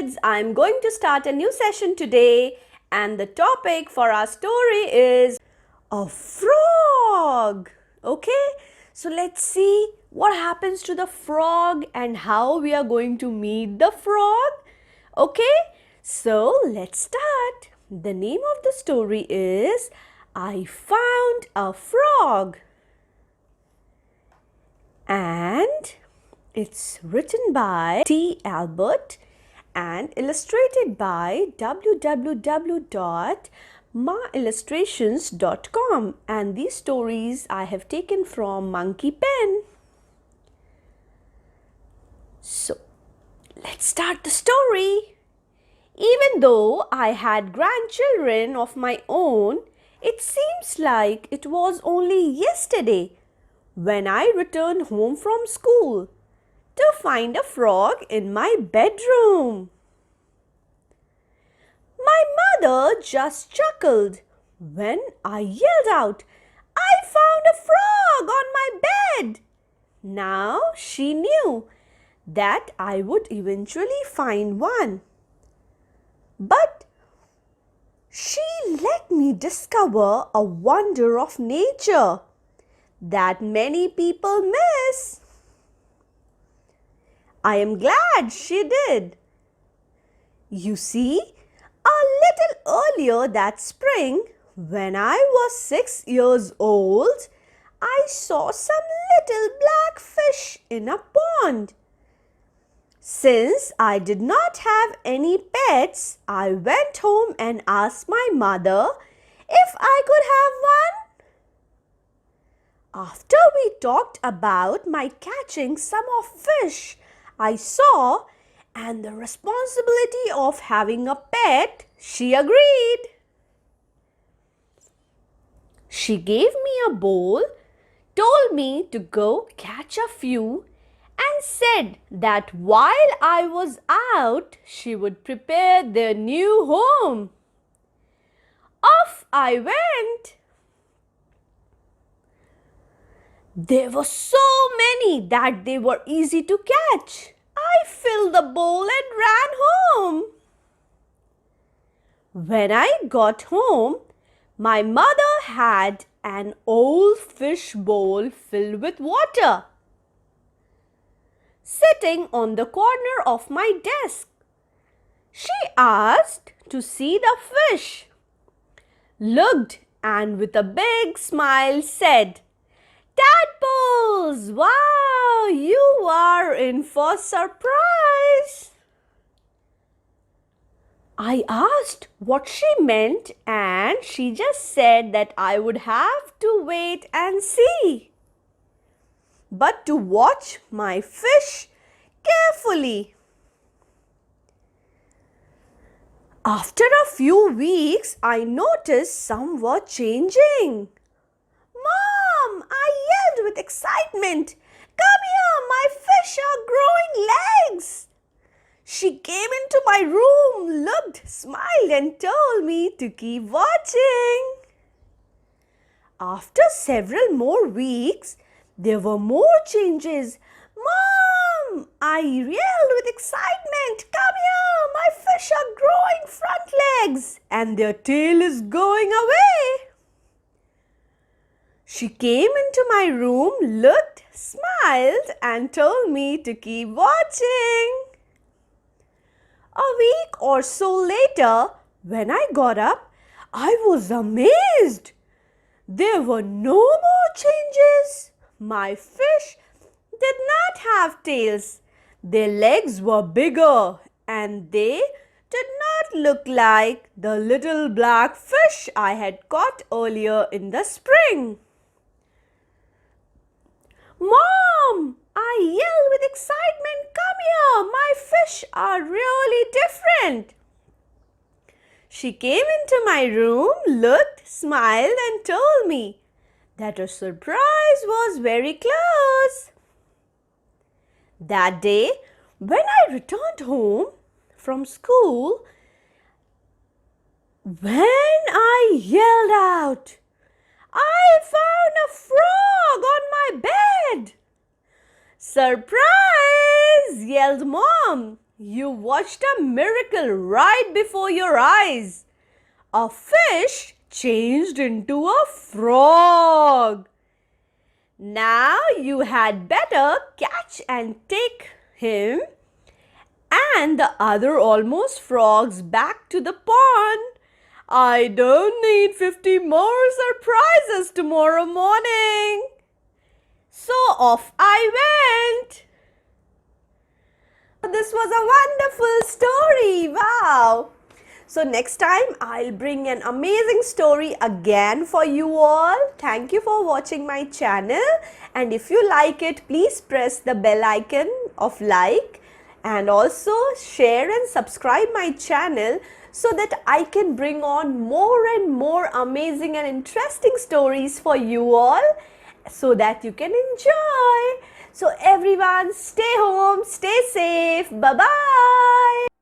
kids, I'm going to start a new session today, and the topic for our story is a frog. Okay, so let's see what happens to the frog and how we are going to meet the frog. Okay, so let's start. The name of the story is I Found a Frog, and it's written by Aloud and illustrated by www.maillustrations.com, and these stories I have taken from Monkey Pen. So let's start the story. Even though I had grandchildren of my own, it seems like it was only yesterday when I returned home from school to find a frog in my bedroom. My mother just chuckled when I yelled out, "I found a frog on my bed!" Now she knew that I would eventually find one. But she let me discover a wonder of nature that many people miss. I am glad she did. You see, a little earlier that spring, when I was 6 years old, I saw some little black fish in a pond. Since I did not have any pets, I went home and asked my mother if I could have one. After we talked about my catching some of fish I saw and the responsibility of having a pet, she agreed. She gave me a bowl, told me to go catch a few, and said that while I was out, she would prepare their new home. Off I went. There were so many that they were easy to catch. I filled the bowl and ran home. When I got home, my mother had an old fish bowl filled with water sitting on the corner of my desk. She asked to see the fish, looked, and with a big smile said, "Tadpoles! Wow, you are in for surprise." I asked what she meant, and she just said that I would have to wait and see, but to watch my fish carefully. After a few weeks, I noticed some were changing. "Mom," I yelled with excitement, "come here, my fish are growing legs." She came into my room, looked, smiled, and told me to keep watching. After several more weeks, there were more changes. "Mom," I yelled with excitement, "come here, my fish are growing front legs and their tail is going away." She came into my room, looked, smiled, and told me to keep watching. A week or so later, when I got up, I was amazed. There were no more changes. My fish did not have tails. Their legs were bigger, and they did not look like the little black fish I had caught earlier in the spring. "Mom," I yelled with excitement, "come here, my fish are really different." She came into my room, looked, smiled, and told me that her surprise was very close. That day, when I returned home from school, when I yelled out, "I found a frog on my bed!" "Surprise!" yelled Mom. You watched a miracle right before your eyes. A fish changed into a frog. Now you had better catch and take him and the other almost frogs back to the pond. I don't need 50 more surprises tomorrow morning. So off I went. This was a wonderful story. Wow. So next time I'll bring an amazing story again for you all. Thank you for watching my channel. And if you like it, please press the bell icon of like and also share and subscribe my channel so that I can bring on more and more amazing and interesting stories for you all so that you can enjoy. So everyone, stay home, stay safe. Bye-bye.